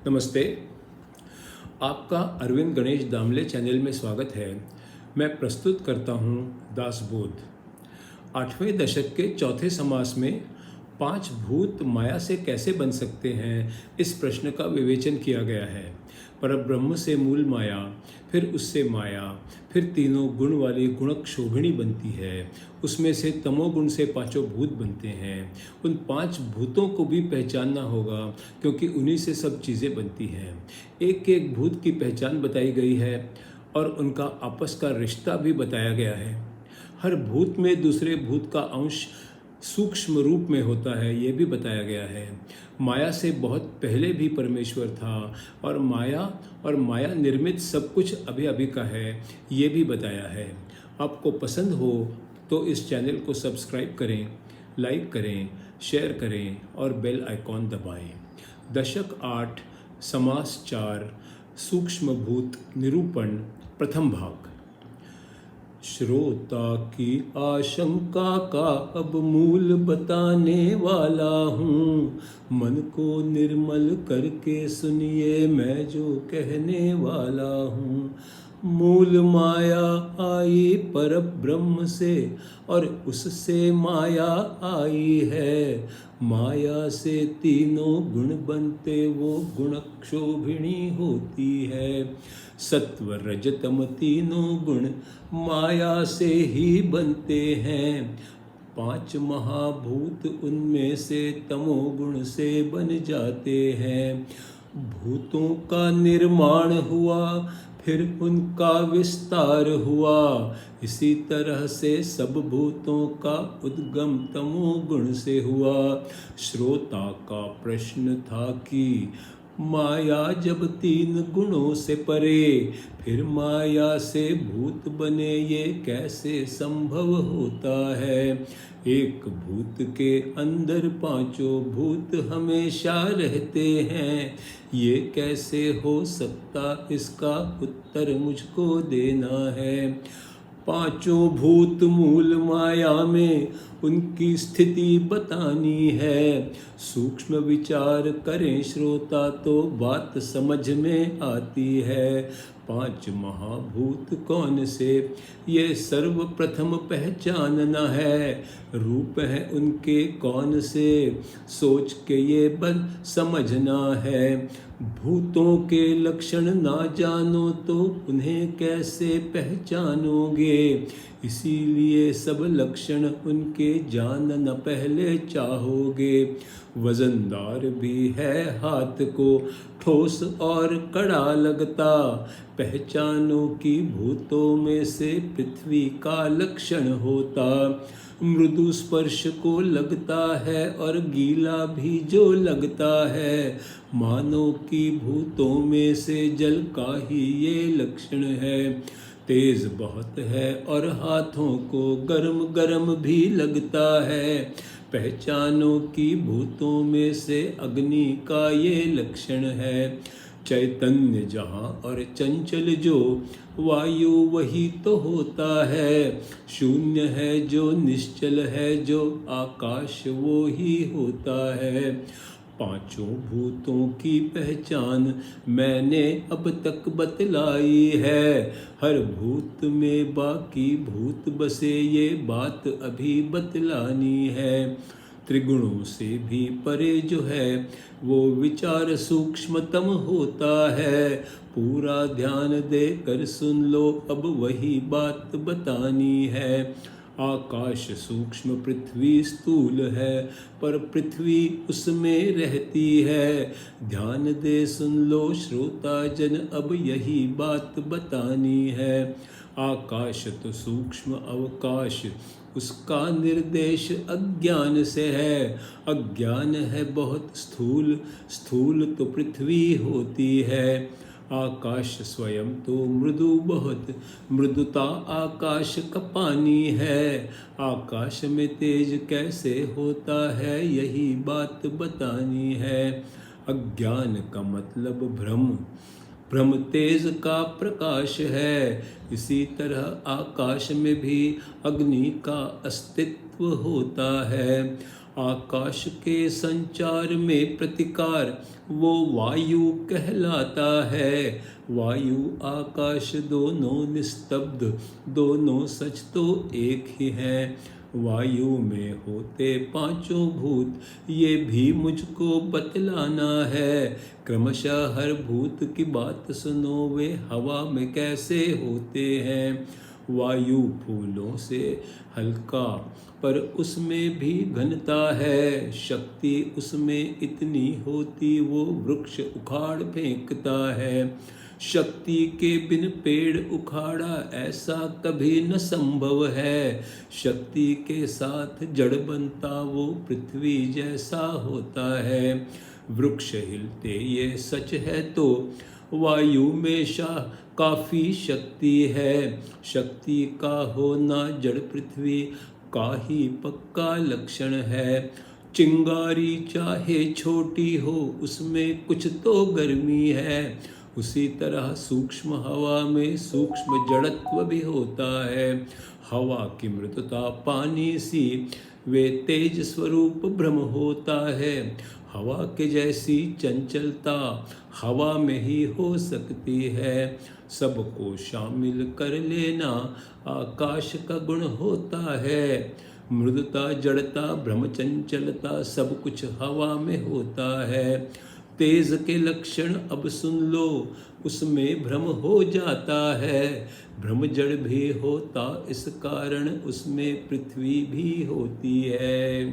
नमस्ते। आपका अरविंद गणेश दामले चैनल में स्वागत है। मैं प्रस्तुत करता हूँ दासबोध। 8वें दशक के चौथे समास में 5 भूत माया से कैसे बन सकते हैं, इस प्रश्न का विवेचन किया गया है। परब्रह्म से मूल माया, फिर उससे माया, फिर तीनों गुण वाली गुणक शोभिणी बनती है। उसमें से तमोगुण से 5 भूत बनते हैं। उन 5 भूतों को भी पहचानना होगा, क्योंकि उन्हीं से सब चीज़ें बनती हैं। एक एक भूत की पहचान बताई गई है और उनका आपस का रिश्ता भी बताया गया है। हर भूत में दूसरे भूत का अंश सूक्ष्म रूप में होता है, ये भी बताया गया है। माया से बहुत पहले भी परमेश्वर था और माया निर्मित सब कुछ अभी अभी का है, ये भी बताया है। आपको पसंद हो तो इस चैनल को सब्सक्राइब करें, लाइक करें, शेयर करें और बेल आइकॉन दबाएं। दशक 8 समास 4 सूक्ष्म भूत निरूपण प्रथम भाग। श्रोता की आशंका का अब मूल बताने वाला हूँ। मन को निर्मल करके सुनिए मैं जो कहने वाला हूँ। मूल माया आई पर ब्रह्म से और उससे माया आई है। माया से तीनों गुण बनते, वो गुणक शोभिणी होती है। सत्व रज तम तीनों गुण माया से ही बनते हैं। 5 महाभूत उनमें से तमोगुण से बन जाते हैं। भूतों का निर्माण हुआ, फिर उनका विस्तार हुआ। इसी तरह से सब भूतों का उद्गम तमोगुण से हुआ। श्रोता का प्रश्न था कि माया जब 3 गुणों से परे, फिर माया से भूत बने, ये कैसे संभव होता है। एक भूत के अंदर 5 भूत हमेशा रहते हैं, ये कैसे हो सकता, इसका उत्तर मुझको देना है। 5 भूत मूल माया में उनकी स्थिति बतानी है। सूक्ष्म विचार करें श्रोता तो बात समझ में आती है। 5 महाभूत कौन से, ये सर्वप्रथम पहचानना है। रूप है उनके कौन से, सोच के ये बल समझना है। भूतों के लक्षण ना जानो तो उन्हें कैसे पहचानोगे। इसीलिए सब लक्षण उनके जानना पहले चाहोगे। वजनदार भी है हाथ को, ठोस और कड़ा लगता। पहचानो कि भूतों में से पृथ्वी का लक्षण होता। मृदु स्पर्श को लगता है और गीला भी जो लगता है। मानो कि भूतों में से जल का ही ये लक्षण है। तेज बहुत है और हाथों को गरम गरम भी लगता है। पहचानो कि भूतों में से अग्नि का ये लक्षण है। चैतन्य जहाँ और चंचल जो, वायु वही तो होता है। शून्य है जो निश्चल है, जो आकाश वो ही होता है। 5 भूतों की पहचान मैंने अब तक बतलाई है। हर भूत में बाकी भूत बसे, ये बात अभी बतलानी है। त्रिगुणों से भी परे जो है, वो विचार सूक्ष्मतम होता है। पूरा ध्यान देकर सुन लो, अब वही बात बतानी है। आकाश सूक्ष्म, पृथ्वी स्थूल है, पर पृथ्वी उसमें रहती है। ध्यान दे सुन लो श्रोता जन, अब यही बात बतानी है। आकाश तो सूक्ष्म अवकाश, उसका निर्देश अज्ञान से है। अज्ञान है बहुत स्थूल, स्थूल तो पृथ्वी होती है। आकाश स्वयं तो मृदु बहुत, मृदुता आकाश का पानी है। आकाश में तेज कैसे होता है, यही बात बतानी है। अज्ञान का मतलब भ्रम, भ्रम तेज का प्रकाश है। इसी तरह आकाश में भी अग्नि का अस्तित्व होता है। आकाश के संचार में प्रतिकार वो वायु कहलाता है। वायु आकाश दोनों निस्तब्ध, दोनों सच तो एक ही हैं। वायु में होते पांचों भूत, ये भी मुझको बतलाना है। क्रमशः हर भूत की बात सुनो, वे हवा में कैसे होते हैं। वायु फूलों से हल्का, पर उसमें भी घनता है। शक्ति उसमें इतनी होती, वो वृक्ष उखाड़ फेंकता है। शक्ति के बिन पेड़ उखाड़ा ऐसा कभी न संभव है। शक्ति के साथ जड़ बनता वो पृथ्वी जैसा होता है। वृक्ष हिलते ये सच है तो वायु में काफी शक्ति है। शक्ति का होना जड़ पृथ्वी का ही पक्का लक्षण है। चिंगारी चाहे छोटी हो, उसमें कुछ तो गर्मी है। उसी तरह सूक्ष्म हवा में सूक्ष्म जड़त्व भी होता है। हवा की मृदुता पानी सी, वे तेज स्वरूप ब्रह्म होता है। हवा के जैसी चंचलता हवा में ही हो सकती है। सबको शामिल कर लेना आकाश का गुण होता है। मृदुता, जड़ता, ब्रह्मचंचलता सब कुछ हवा में होता है। तेज के लक्षण अब सुन लो, उसमें भ्रम हो जाता है। भ्रम जड़ भी होता, इस कारण उसमें पृथ्वी भी होती है।